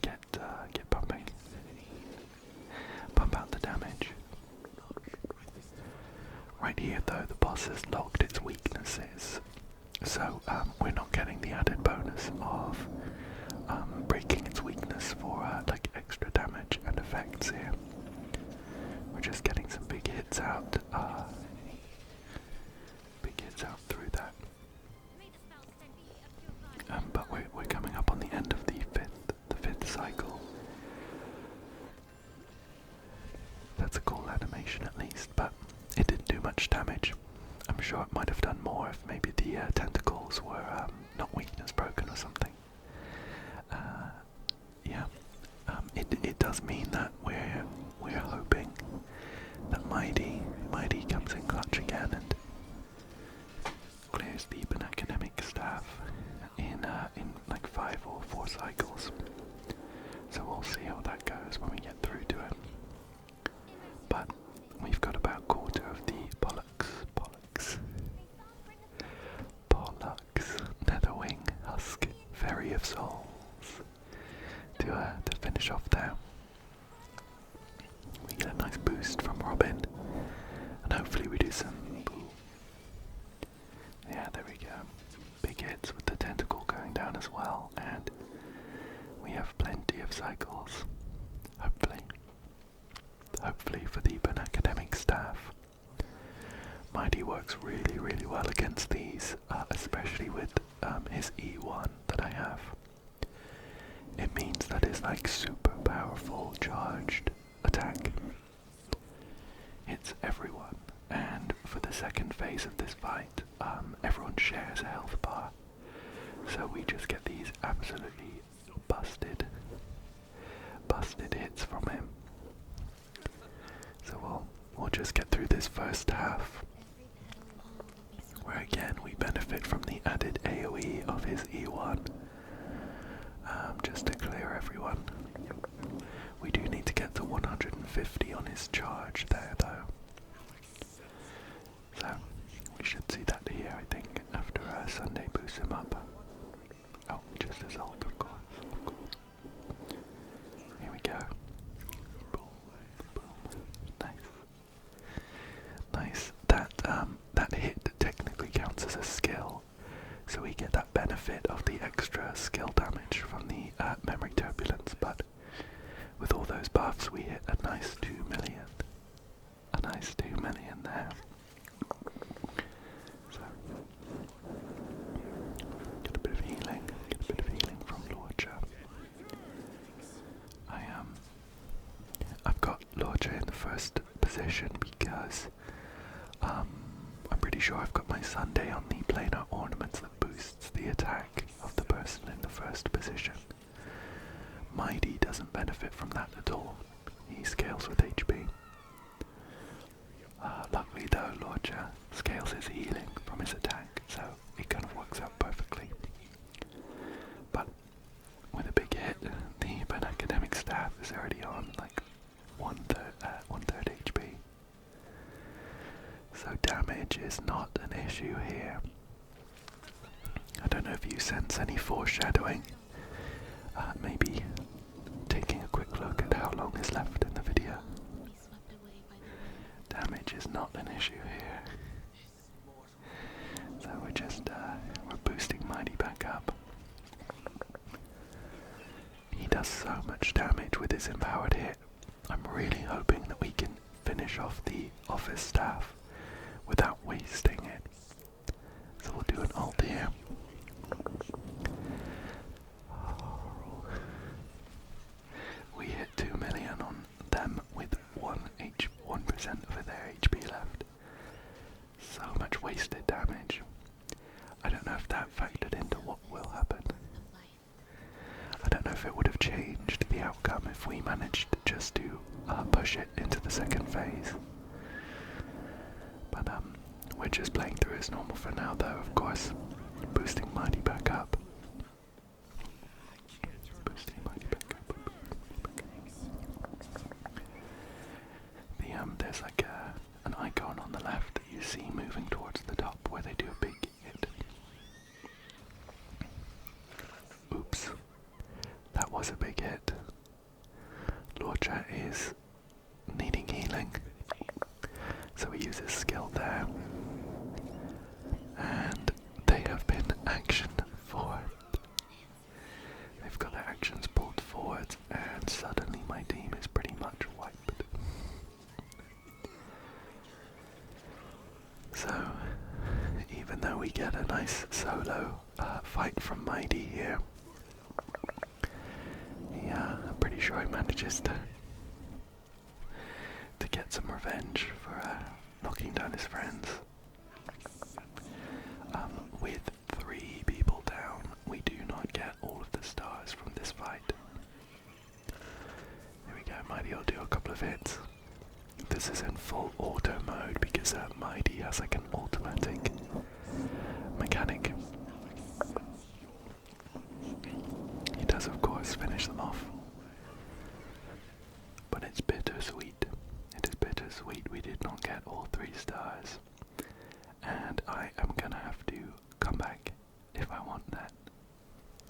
get pumping. Pump out the damage. Right here, though, the boss has locked its weaknesses, so we're not getting the added bonus of breaking its weakness for like extra damage and effects here. We're just getting some big hits out through that. But we're coming up on the end of the fifth cycle. That's a cool animation at least, but it didn't do much damage. I'm sure it might have done more if maybe the tentacles were not weakness broken or something. Yeah, it does mean that we're hoping that Mighty comes in clutch again and clears the academic staff in like 5 or 4 cycles. So we'll see how that goes when we get through to it. But we've got about a quarter of the Pollux Netherwing Husk Ferry of Souls to finish off there. We get a nice boost from Robin, and hopefully we do some. Yeah, there we go. Big hits with the tentacle going down as well, and we have plenty of cycles. Hopefully for the academic staff. Mighty works really well against these, especially with his E1 that I have. It means that his like super powerful charged attack hits everyone, and for the second phase of this fight, everyone shares a health bar, so we just get these absolutely busted hits from him. So we'll just get through this first half, where again we benefit from the added AoE of his E1, just to clear everyone. We do need to get to 150 on his charge there though, so we should see that here, I think, after Sunday boosts him up. Oh, just his ult, of course. Here we go. Boom, boom. Nice. That hit technically counts as a skill, so we get that benefit of the extra skill damage from the memory turbulence, but with all those buffs we hit a nice 2 million. A nice 2 million there. So, get a bit of healing from Lorcha. I've got Lorcha in the first position because I'm pretty sure I've got my Sunday on the planar ornaments that boosts the attack of the person in the first position. Mighty doesn't benefit from that at all. He scales with HP. Luckily though, Lorcha scales his healing from his attack, so it kind of works out perfectly. But with a big hit, the is not an issue here. I don't know if you sense any foreshadowing. Maybe taking a quick look at how long is left in the video. Damage is not an issue here. So we're boosting Mighty back up. He does so much damage with his empowered hit. I'm really hoping that we can finish off the office staff without wasting it. So we'll do an ult here. We hit 2 million on them with 1% of their HP left. So much wasted damage. I don't know if that factored into what will happen. I don't know if it would have changed the outcome if we managed just to push it into the second phase. But we're just playing through as normal for now though, of course. Boosting Mighty back up. Boosting Mighty back up. There's like an icon on the left that you see moving towards the top where they do a big hit. Oops. That was a big hit. Lorcha is needing healing. So he uses skill there. And they have been actioned forward. They've got their actions pulled forward and suddenly my team is pretty much wiped. So, even though we get a nice solo fight from Mighty here, I'm pretty sure he manages to get some revenge for knocking down his friends. With 3 people down, we do not get all of the stars from this fight. Here we go, Mighty will do a couple of hits. This is in full auto mode because Mighty has like an automatic mechanic. He does of course finish them off. But it's bittersweet. It is bittersweet we did not get all 3 stars. And I am gonna have to come back if I want that.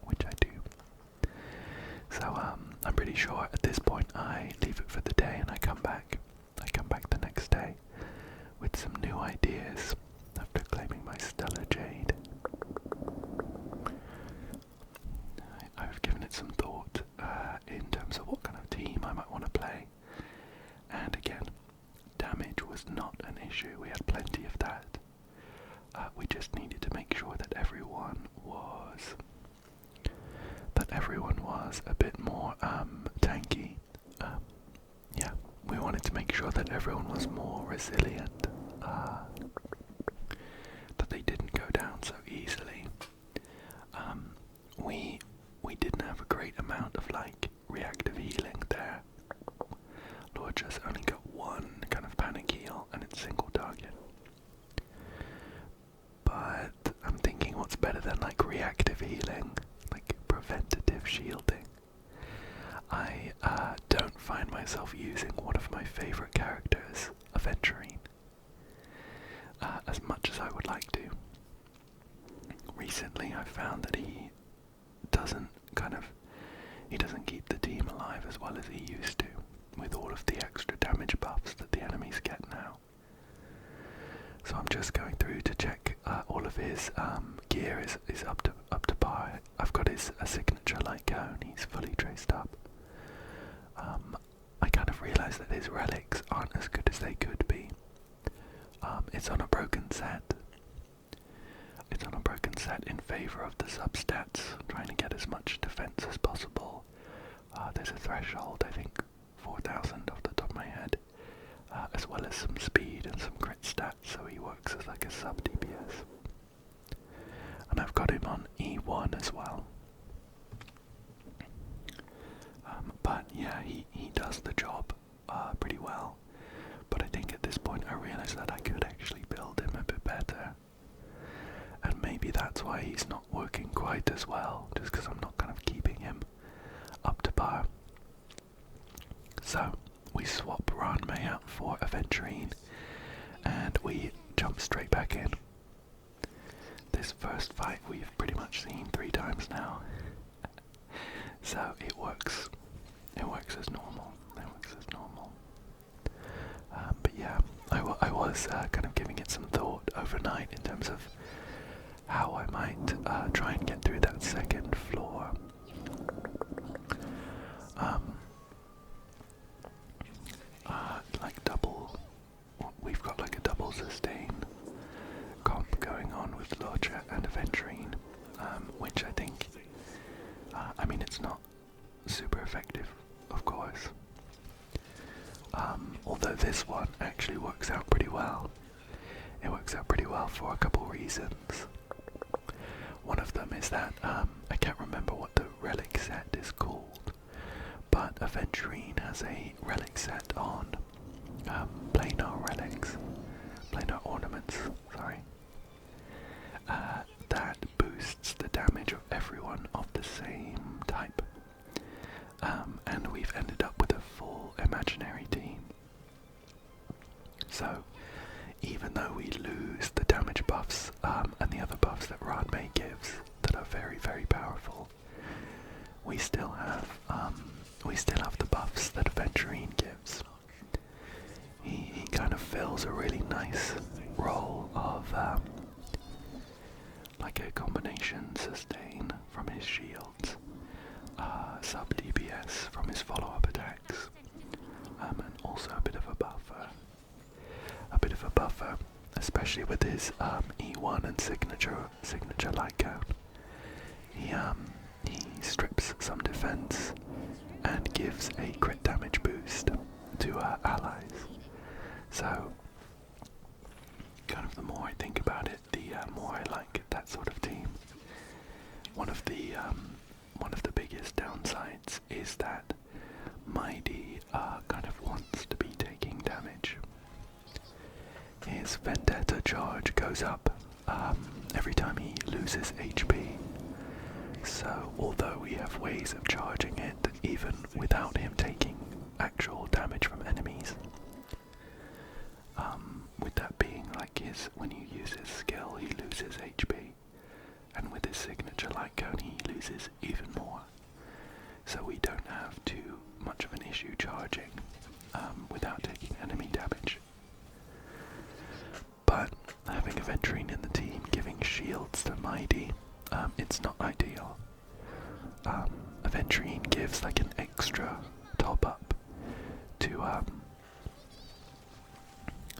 Which I do. So I'm pretty sure at this point I leave it for the day and I come back. I come back the next day with some new ideas after claiming my Stellar Jade. I've given it some thought in terms of what kind of team I might want to play. And again, damage was not an issue. We had plenty of that. We just needed to make sure that everyone was a bit more tanky. Yeah, we wanted to make sure that everyone was more resilient, that they didn't go down so easily. We didn't have a great amount of like reactive healing there. Lord just only got 1 kind of panic heal and it's single target. But I'm thinking what's better than like reactive healing, like preventative shielding. I don't find myself using one of my favorite characters, Aventurine, as much as I would like to. Recently I found that he doesn't keep the team alive as well as he used to, with all of the extra damage buffs that the enemies get now. So I'm just going through to check all of his gear is up to par. I've got his signature light cone, he's fully traced up. I kind of realised that his relics aren't as good as they could be. It's on a broken set. It's on a broken set in favour of the substats, trying to get as much defence as possible. There's a threshold, I think 4,000 off the top of my head, as well as some speed and some crit stats, so he works as like a sub DPS. And I've got him on E1 as well. But yeah, he does the job pretty well. But I think at this point I realised that I could actually build him a bit better. And maybe that's why he's not working quite as well, just because I'm not kind of keeping him up to par. So we swap Ranmei out for Aventurine, and we jump straight back in. This first fight we've pretty much seen 3 times now. So it works. It works as normal. It works as normal. But yeah, I was kind of giving it some thought overnight in terms of how I might try and get through that second floor. Like double, we've got like a double sustain comp going on with Lodger and Aventurine, which I think, I mean, it's not super effective, of course. Although this one actually works out pretty well. It works out pretty well for a couple reasons. One of them is that, I can't remember what the relic set is called, but Aventurine has a relic set on planar relics, planar ornaments, sorry, that boosts the damage of everyone of the same type. And we've ended up with a full imaginary team. So, even though we lose the damage buffs and the other buffs that Radmei gives that are very, very powerful, we still have the buffs that Aventurine gives. He kind of fills a really nice role of like a combination sustain from his shields, sub DPS from his follow-up attacks, and also a bit of a buffer. Especially with his E1 and signature light cone. He strips some defense and gives a crit damage boost to allies. So, kind of the more I think about it, the more I like that sort of team. One of the biggest downsides is that Mighty kind of wants to be taking damage. His Vendetta charge goes up every time he loses HP. So, although we have ways of charging it even without him taking actual damage from enemies, with that being like when you use his skill, he loses HP, and with his signature light cone, he loses even more. So we don't have too much of an issue charging without taking enemy damage. But having Aventurine in the team giving shields to Mighty, it's not ideal. Aventurine gives like an extra top up to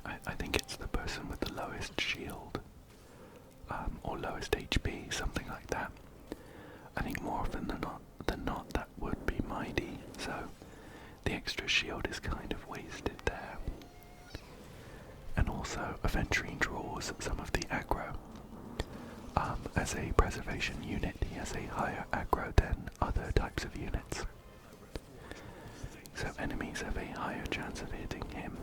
I think it's the person with the lowest shield, or lowest HP, something like that. I think more often than not that would be Mighty, so the extra shield is kind of wasted there. And also Aventurine draws some of the aggro. As a preservation unit, he has a higher aggro than other types of units. So enemies have a higher chance of hitting him.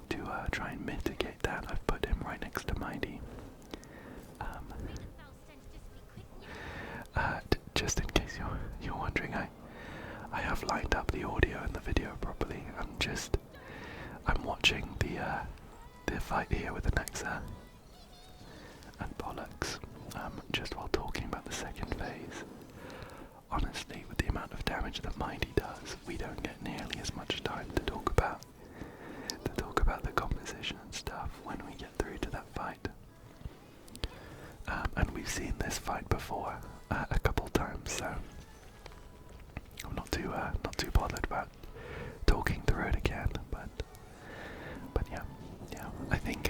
To try and mitigate that, I've put him right next to Mighty. Just in case you're wondering, I have lined up the audio and the video properly. I'm watching the fight here with Anaxa and Pollux, just while talking about the second phase. Honestly, with the amount of damage that Mighty does, we don't get nearly as much time to talk about the composition and stuff when we get through to that fight. And we've seen this fight before a couple times, so I'm not too bothered about talking through it again. But yeah, I think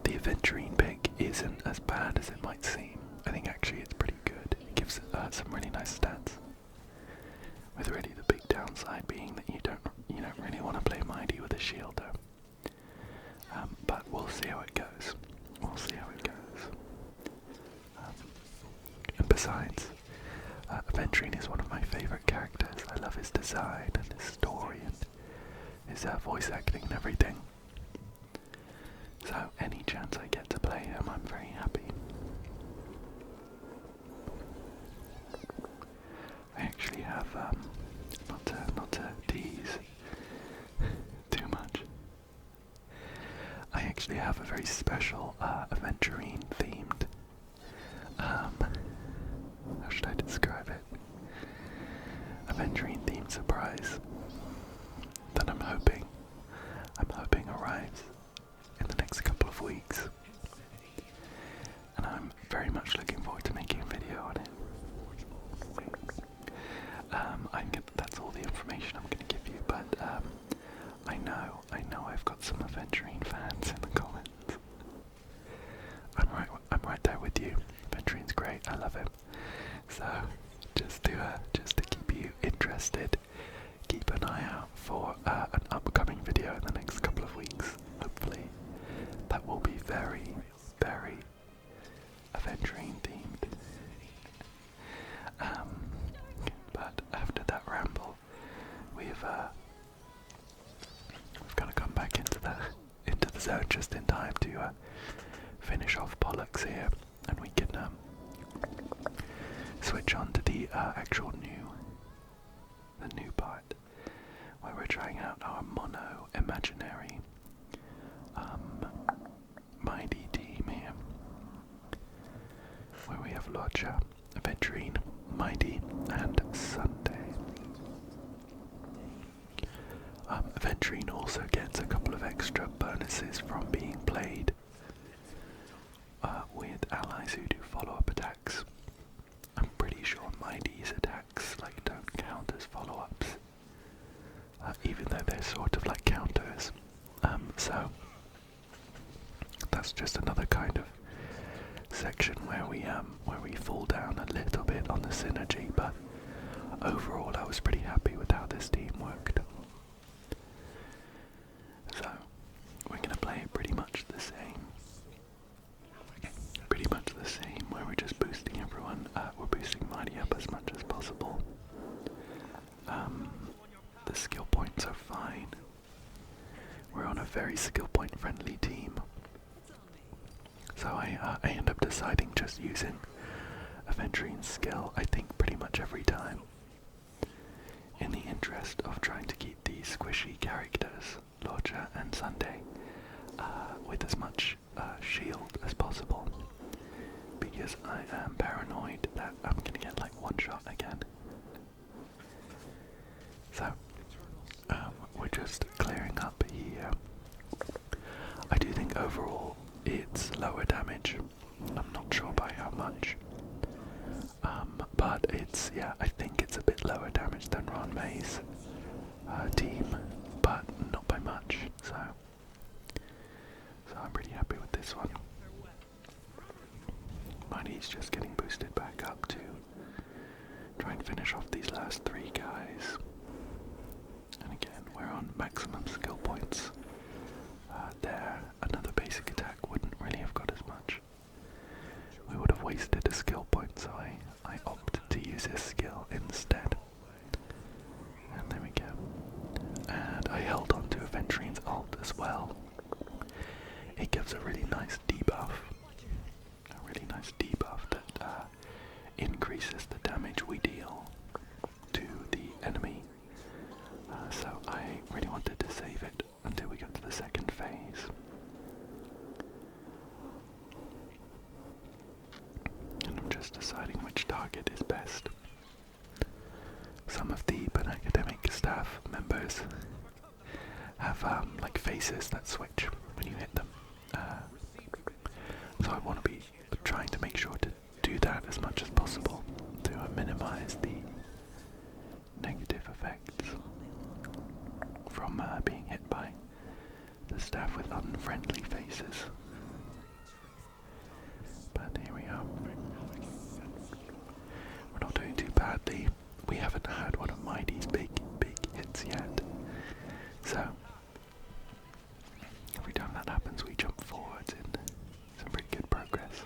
the Aventurine pick isn't as bad as it might seem. I think actually it's pretty good. It gives some really nice stats. With really the big downside being that you don't really want to play Mighty with a shield though. But we'll see how it goes. And besides, Aventurine is one of my favourite characters. I love his design and his story and his voice acting and everything. So any chance I get to play him, I'm very happy. I actually have, not to tease too much, actually have a very special aventurine themed, how should I describe it? Aventurine themed surprise that I'm hoping arrives in the next couple of weeks. And I'm very much looking forward to making a video on it. That's all the information I'm going to give you, but I know I've got some aventurine fans in the comments. I'm right there with you. Aventurine's great, I love him. So just to keep you interested, keep an eye out for an upcoming video in the next couple of weeks. Hopefully that will be very, very aventurine themed. But after that ramble, we've got to come back into the zone just in time to finish off Pollux here, and we can switch on to the actual new part, where we're trying out our mono imaginary mighty team here, where we have Lodger, Aventurine, Mighty, and Sunday. Aventurine also gets a couple of extra bonuses from being played with allies who do follow-up attacks. I'm pretty sure Mighty's attacks don't count as follow-ups, even though they're sort of like counters. So that's just another kind of section where we fall down a little bit on the synergy, but overall I was pretty happy with how this team worked. So we're gonna play pretty much the same, where we're just boosting everyone. We're boosting Mighty up as much as possible. The skill points are fine. We're on a very skill point friendly team. So I end up deciding just using Aventurine's skill, I think, pretty much every time, in the interest of trying to keep these squishy characters, Lodger and Sunday, with as much shield as possible, because I am paranoid that I'm gonna get one shot again. So we're just clearing up here. I do think overall it's lower damage. I'm not sure by how much. But I think it's a bit lower damage than Ron May's team, but not by much. So I'm pretty happy with this one. Money's just getting boosted back up to try and finish off these last 3 guys. And again, we're on maximum skill points. There, another basic attack wouldn't really have got as much. We would have wasted a skill point, so I opted to use his skill instead. And there we go. And I held on to Aventurine's ult as well. It gives a really nice debuff. That increases the damage we deal to the enemy. So I really wanted to save it until we got to the second phase. And I'm just deciding which target is best. Some of the academic staff members have faces that switch when you hit them. So I want to be trying to make sure to do that as much as possible to minimize the negative effects from being hit by the staff with unfriendly faces. But here we are. We're not doing too badly. We haven't had one of Mighty's big hits yet. So every time that happens we jump forwards in some pretty good progress.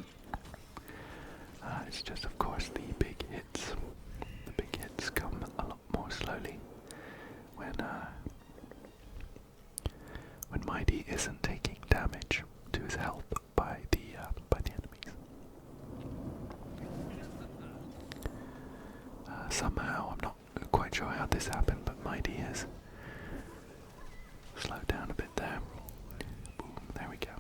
It's just, of course, the big hits. The big hits come a lot more slowly when Mighty isn't taking damage to his health by the enemies. Somehow, I'm not quite sure how this happened, but Mighty has slowed down a bit there. Boom, there we go.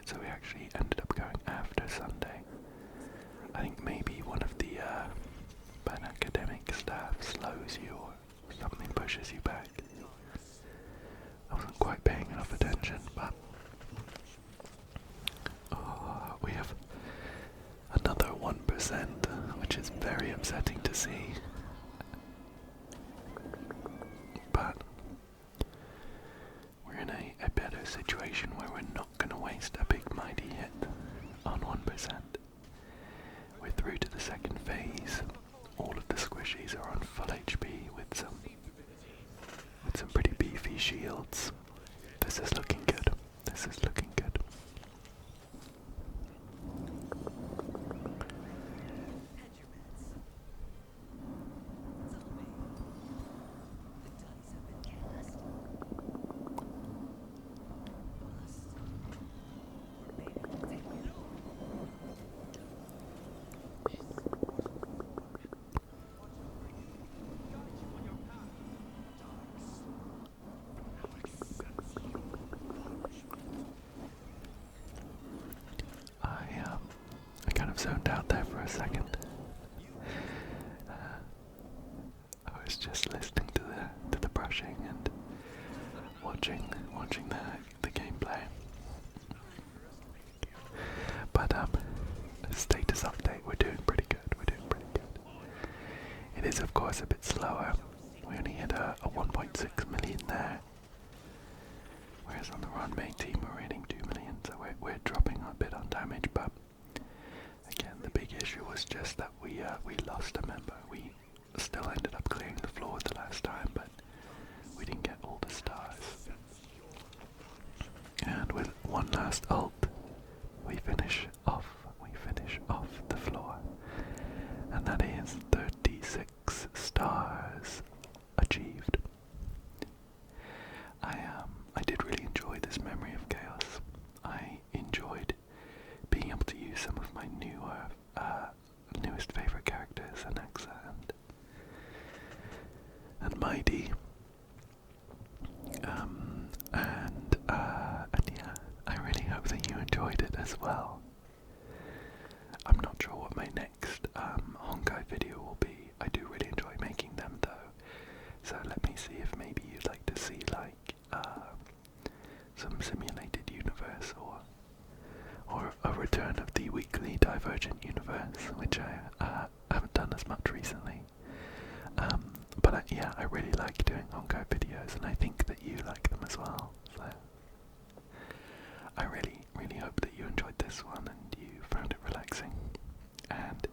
so we actually ended up going after Sunday. I think maybe one of the bad academic staff slows you or something pushes you back. I wasn't quite paying enough attention, but we have another 1%, which is very upsetting to see. But we're in a better situation where we're not going to waste a big mighty hit on 1%. We're through to the second phase. All of the squishies are on full HP with some pretty beefy shields. This is looking good. This is looking good. I kind of zoned out there for a second. I was just listening to the brushing and watching the gameplay. But status update, we're doing pretty good. It is of course a bit slower. We only hit a 1.6 million there. Whereas on the run main team we're hitting 2 million, so we're dropping a bit on damage, but again the big issue was just that we lost a member. We still ended up clearing the floor the last time, but we didn't get all the stars. And with one last ult, we finish off the floor. And that is 36 stars achieved. I did really enjoy this Memory of Chaos. I enjoyed being able to use some of my newest favorite characters, Anaxa and Mighty. And yeah, I really hope that you enjoyed it as well. I'm not sure what my next Honkai video will be. I do really enjoy making them though, so let me see if maybe you'd like to see like some simulated universe or a return of the weekly Divergent universe, which I haven't done as much recently. But yeah, I really like doing Honkai videos, and I think that you like them as well. So I really hope that you enjoyed this one and you found it relaxing. And